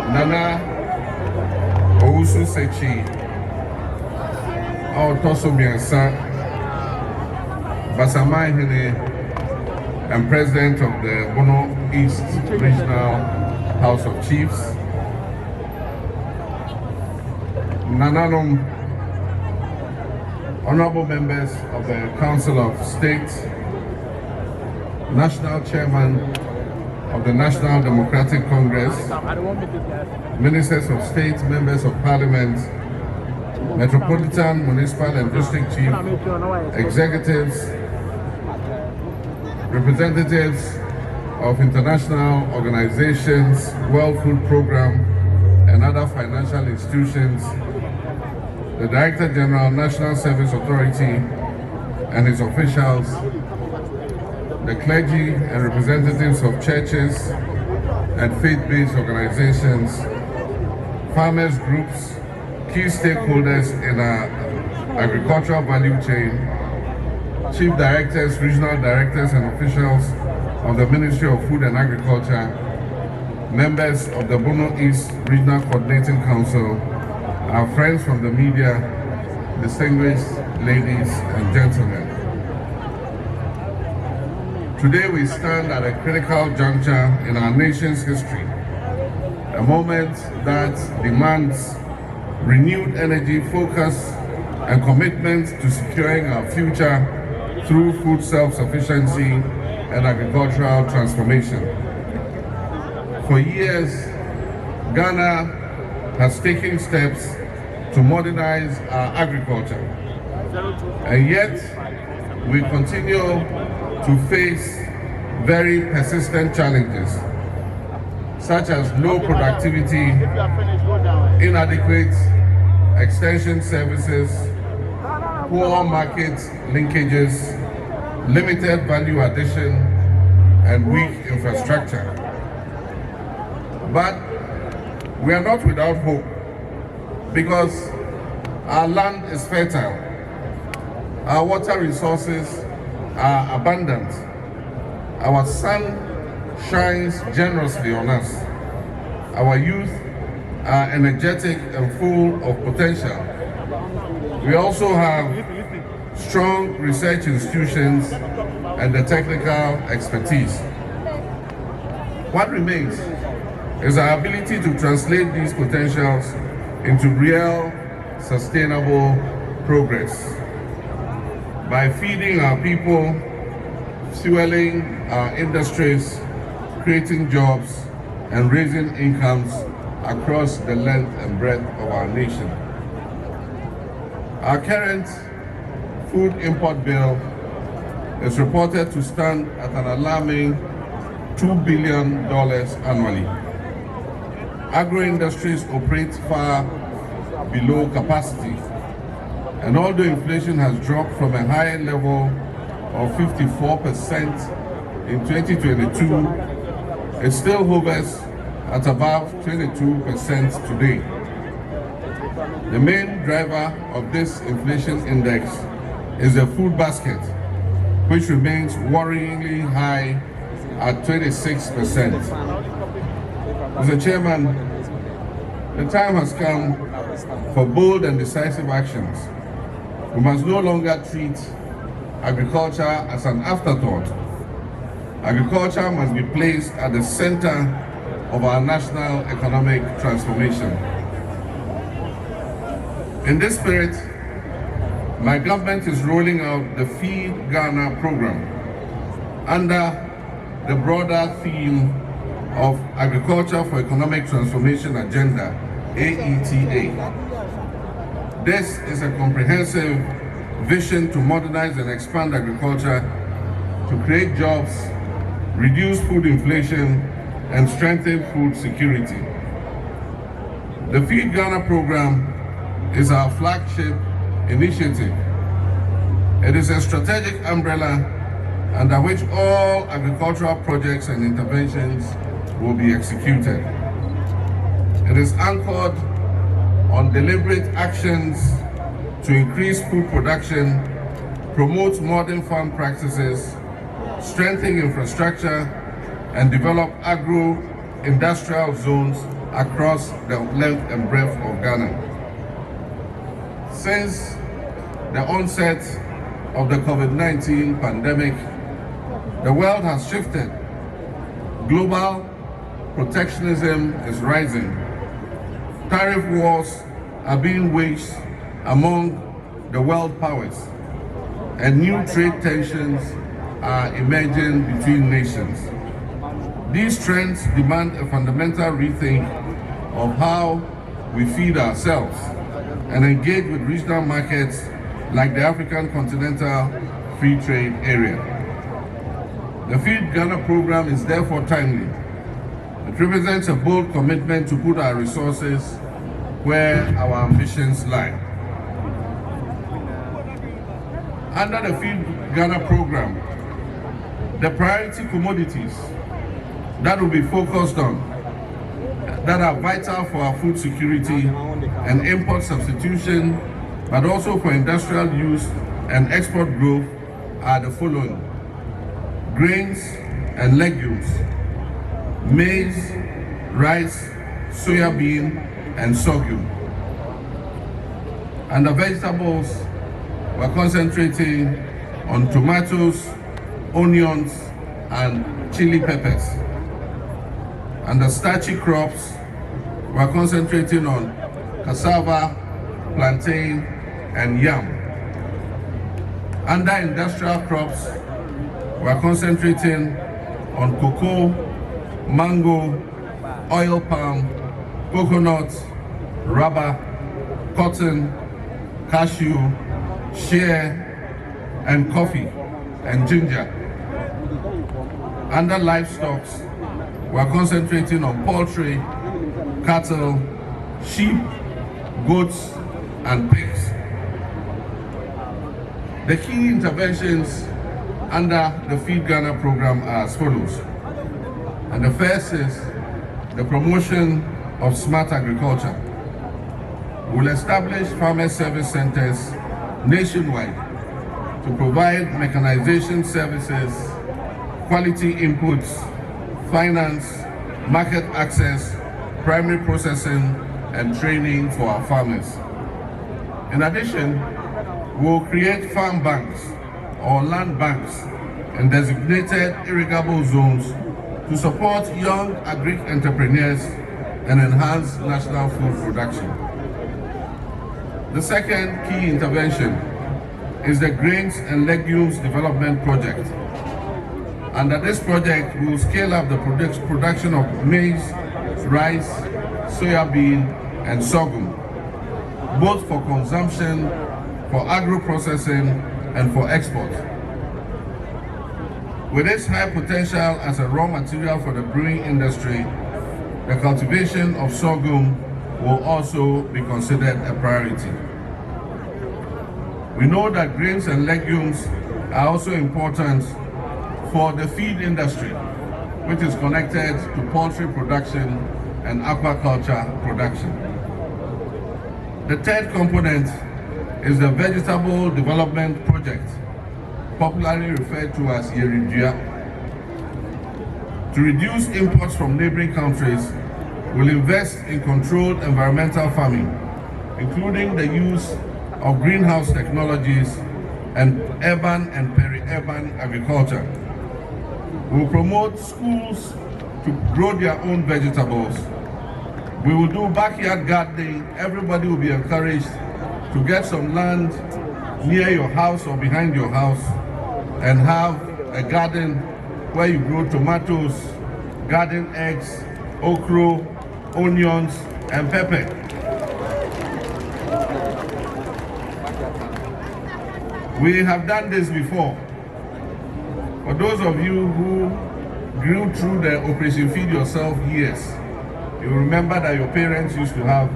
Nana Owusu Sechi, Toso Biansa, Basamai Hene, and President of the Bono East Regional House of Chiefs. Nananum, honorable members of the Council of State, National Chairman of the National Democratic Congress, Ministers of State, Members of Parliament, Metropolitan, Municipal and District Chief, Executives, representatives of international organizations, World Food Programme, and other financial institutions, the Director General, National Service Authority, and his officials, the clergy and representatives of churches and faith-based organizations, farmers groups, key stakeholders in our agricultural value chain, chief directors, regional directors, and officials of the Ministry of Food and Agriculture, members of the Bono East Regional Coordinating Council, our friends from the media, distinguished ladies and gentlemen. Today we stand at a critical juncture in our nation's history, a moment that demands renewed energy, focus, and commitment to securing our future through food self-sufficiency and agricultural transformation. For years, Ghana has taken steps to modernize our agriculture, and yet we continue to face very persistent challenges, such as low productivity, inadequate extension services, poor market linkages, limited value addition, and weak infrastructure. But we are not without hope, because our land is fertile, our water resources are abundant, our sun shines generously on us, our youth are energetic and full of potential. We also have strong research institutions and the technical expertise. What remains is our ability to translate these potentials into real, sustainable progress. By feeding our people, fueling our industries, creating jobs, and raising incomes across the length and breadth of our nation. Our current food import bill is reported to stand at an alarming $2 billion annually. Agro-industries operate far below capacity, and although inflation has dropped from a high level of 54% in 2022, it still hovers at about 22% today. The main driver of this inflation index is the food basket, which remains worryingly high at 26%. Mr. Chairman, the time has come for bold and decisive actions. We must no longer treat agriculture as an afterthought. Agriculture must be placed at the center of our national economic transformation. In this spirit, my government is rolling out the Feed Ghana program under the broader theme of Agriculture for Economic Transformation Agenda, AETA. This is a comprehensive vision to modernize and expand agriculture, to create jobs, reduce food inflation, and strengthen food security. The Feed Ghana program is our flagship initiative. It is a strategic umbrella under which all agricultural projects and interventions will be executed. It is anchored on deliberate actions to increase food production, promote modern farm practices, strengthen infrastructure, and develop agro-industrial zones across the length and breadth of Ghana. Since the onset of the COVID-19 pandemic, the world has shifted. Global protectionism is rising. Tariff wars are being waged among the world powers, and new trade tensions are emerging between nations. These trends demand a fundamental rethink of how we feed ourselves and engage with regional markets like the African Continental Free Trade Area. The Feed Ghana program is therefore timely. It represents a bold commitment to put our resources where our ambitions lie. Under the Feed Ghana program, the priority commodities that will be focused on, that are vital for our food security and import substitution, but also for industrial use and export growth, are the following: grains and legumes, maize, rice, soya bean, and sorghum. And the vegetables, we're concentrating on tomatoes, onions, and chili peppers. And the starchy crops, we're concentrating on cassava, plantain, and yam. Under industrial crops, we're concentrating on cocoa, mango, oil palm, coconut, rubber, cotton, cashew, shea, and coffee, and ginger. Under livestock, we're concentrating on poultry, cattle, sheep, goats, and pigs. The key interventions under the Feed Ghana program are as follows. And the first is the promotion of smart agriculture. We'll establish farmer service centers nationwide to provide mechanization services, quality inputs, finance, market access, primary processing, and training for our farmers. In addition, we'll create farm banks or land banks in designated irrigable zones to support young agri-entrepreneurs and enhance national food production. The second key intervention is the Grains and Legumes Development Project. Under this project, we will scale up the production of maize, rice, soya bean, and sorghum, both for consumption, for agro-processing, and for export. With its high potential as a raw material for the brewing industry, the cultivation of sorghum will also be considered a priority. We know that grains and legumes are also important for the feed industry, which is connected to poultry production and aquaculture production. The third component is the Vegetable Development Project, popularly referred to as Yeridua. To reduce imports from neighboring countries, we'll invest in controlled environmental farming, including the use of greenhouse technologies and urban and peri-urban agriculture. We'll promote schools to grow their own vegetables. We will do backyard gardening. Everybody will be encouraged to get some land near your house or behind your house and have a garden where you grow tomatoes, garden eggs, okra, onions, and pepper. We have done this before. For those of you who grew through the Operation Feed Yourself years, you remember that your parents used to have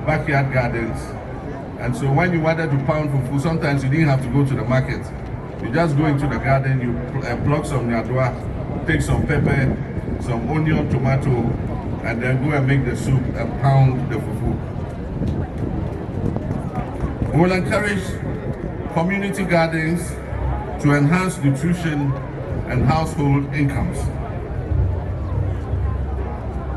backyard gardens. And so when you wanted to pound for food, sometimes you didn't have to go to the market. You just go into the garden, you pluck some nyadua, take some pepper, some onion, tomato, and then go and make the soup and pound the fufu. We will encourage community gardens to enhance nutrition and household incomes.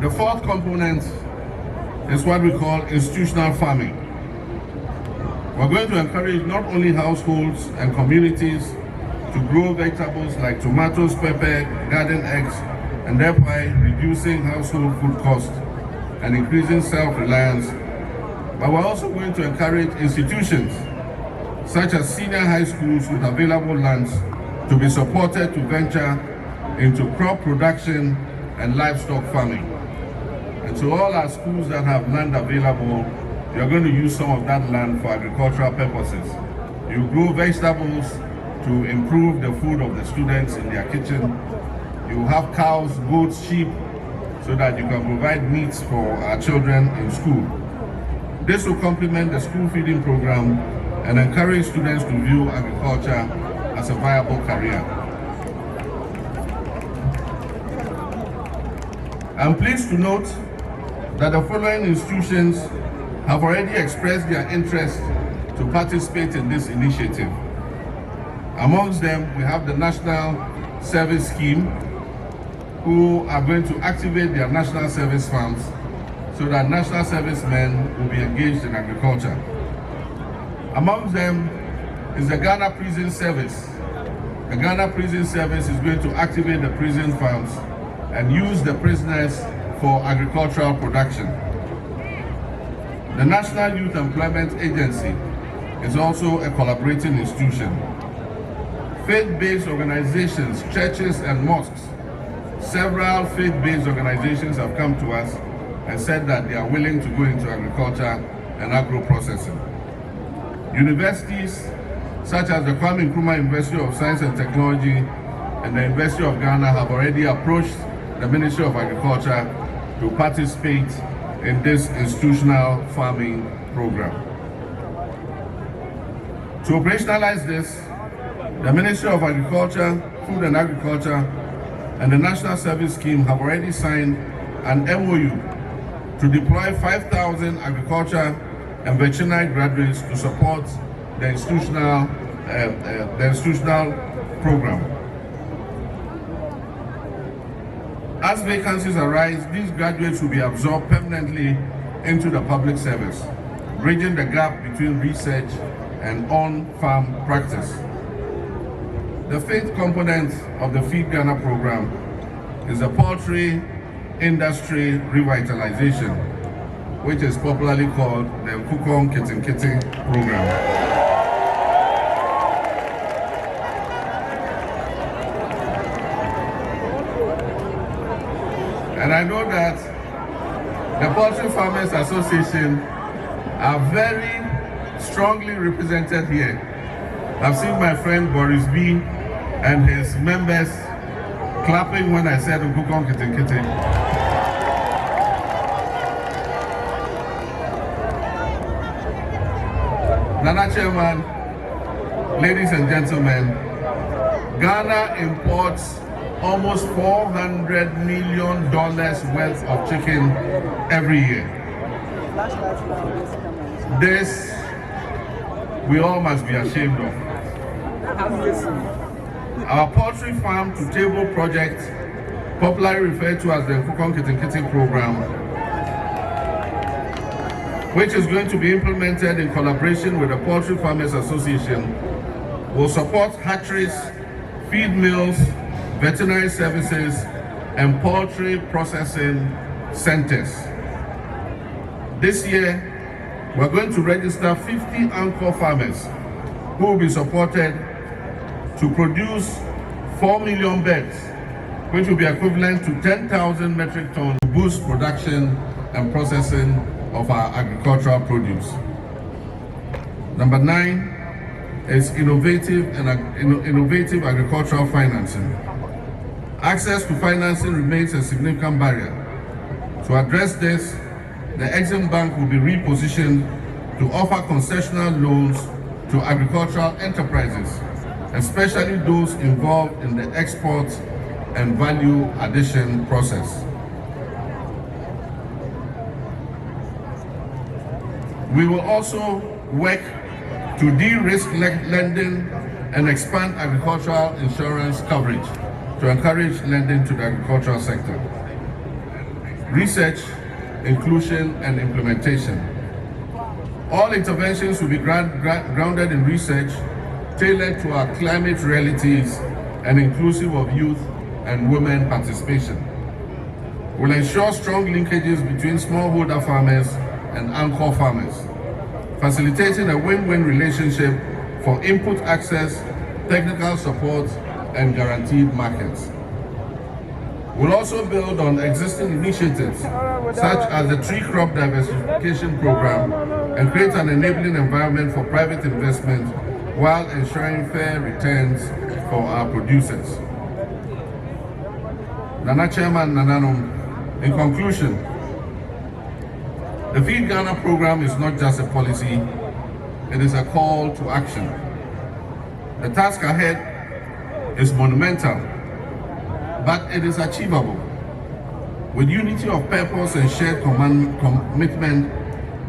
The fourth component is what we call institutional farming. We're going to encourage not only households and communities to grow vegetables like tomatoes, pepper, garden eggs, and thereby reducing household food costs and increasing self-reliance, but we're also going to encourage institutions such as senior high schools with available lands to be supported to venture into crop production and livestock farming. And so all our schools that have land available, you're going to use some of that land for agricultural purposes. You grow vegetables to improve the food of the students in their kitchen. You have cows, goats, sheep, so that you can provide meats for our children in school. This will complement the school feeding program and encourage students to view agriculture as a viable career. I'm pleased to note that the following institutions have already expressed their interest to participate in this initiative. Amongst them, we have the National Service Scheme, who are going to activate their national service farms so that national servicemen will be engaged in agriculture. Amongst them is the Ghana Prison Service. The Ghana Prison Service is going to activate the prison farms and use the prisoners for agricultural production. The National Youth Employment Agency is also a collaborating institution. Faith-based organizations, churches and mosques, several faith-based organizations have come to us and said that they are willing to go into agriculture and agro-processing. Universities such as the Kwame Nkrumah University of Science and Technology and the University of Ghana have already approached the Ministry of Agriculture to participate in this institutional farming program. To operationalize this, the Ministry of Agriculture, Food and Agriculture, and the National Service Scheme have already signed an MOU to deploy 5,000 agriculture and veterinary graduates to support the institutional program. As vacancies arise, these graduates will be absorbed permanently into the public service, bridging the gap between research and on-farm practice. The fifth component of the Feed Ghana program is the poultry industry revitalization, which is popularly called the Kukong Kitten Kitten program. And I know that the Poultry Farmers Association are very strongly represented here. I've seen my friend Boris B and his members clapping when I said Kukong Kitten Kitten. Nana Chairman, ladies and gentlemen, Ghana imports almost $400 million worth of chicken every year. This we all must be ashamed of. Our poultry farm to table project, popularly referred to as the Kukong Kitten Kitten program, which is going to be implemented in collaboration with the Poultry Farmers Association, will support hatcheries, feed mills, veterinary services, and poultry processing centers. This year, we're going to register 50 anchor farmers who will be supported to produce 4 million birds, which will be equivalent to 10,000 metric tons to boost production and processing of our agricultural produce. Number 9 is innovative agricultural financing. Access to financing remains a significant barrier. To address this, the Exim Bank will be repositioned to offer concessional loans to agricultural enterprises, especially those involved in the export and value addition process. We will also work to de-risk lending and expand agricultural insurance coverage to encourage lending to the agricultural sector. Research inclusion, and implementation. All interventions will be grounded in research, tailored to our climate realities and inclusive of youth and women participation. We'll ensure strong linkages between smallholder farmers and anchor farmers, facilitating a win-win relationship for input access, technical support, and guaranteed markets. We'll also build on existing initiatives such as the tree crop diversification program and create an enabling environment for private investment while ensuring fair returns for our producers. Nana Chairman Nananum, in conclusion, the Feed Ghana program is not just a policy, it is a call to action. The task ahead is monumental, but it is achievable. With unity of purpose and shared commitment,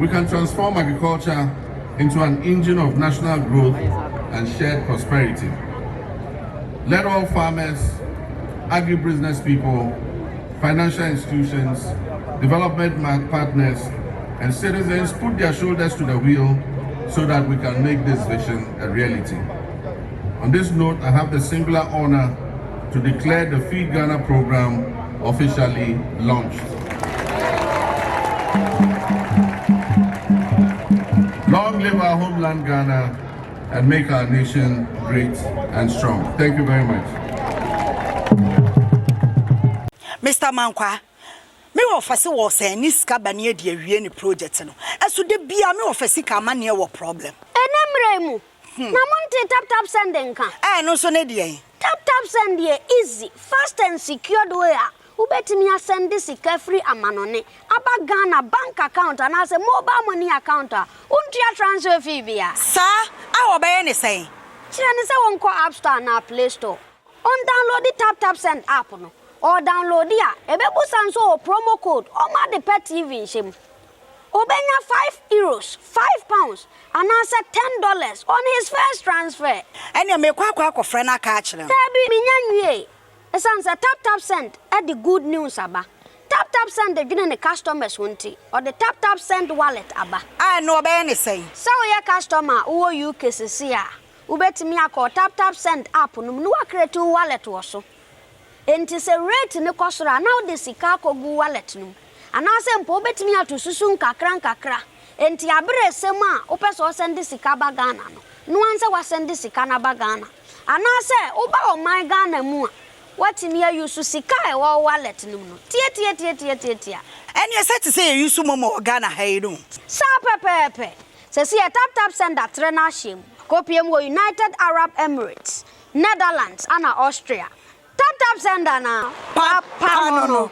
we can transform agriculture into an engine of national growth and shared prosperity. Let all farmers, agribusiness people, financial institutions, development partners, and citizens put their shoulders to the wheel so that we can make this vision a reality. On this note, I have the singular honor to declare the Feed Ghana program officially launched. Long live our homeland Ghana and make our nation great and strong. Thank you very much. Mr. Mankwa, me office was saying this cabane de awie project no. Eso de bia me office ka mane wo problem. Enemremu. Na monte tap sending kan. No so ne de. Tap send here easy, fast and secured way. Ubetimi send this free amanone. Aba Ghana bank account and as a mobile money account. Untia transfer fee via. Sir, I obey any say. Chine say wonko App Store na Play Store. On download the tap send app no. Or download dia. Ebebu sanso promo code. O ma de pet TV shim. Obenya €5, £5, and answer $10 on his first transfer. And you make kwa friend a catch them. Tabi minyanwe. Esansa tap send at the good news aba. Tap send the giving the customers won't or the tap send wallet aba. I know about any say. So your customer who you cases here. Ubetimi ako tap send app no create wallet also. Enti se rate ne kosora now the sikako gu wallet no. Anase mpo betimi atu susun kakra enti abre sema opeso send sika ba Ghana no anse wa send sika na ba Ghana anase oba o my Ghana mu watimi use sika e wo wallet no tie and you said to say you use momo Ghana hayru sa pepepe se si tap send that trena shim kopiem wo United Arab Emirates, Netherlands and Austria. Tap send na papa no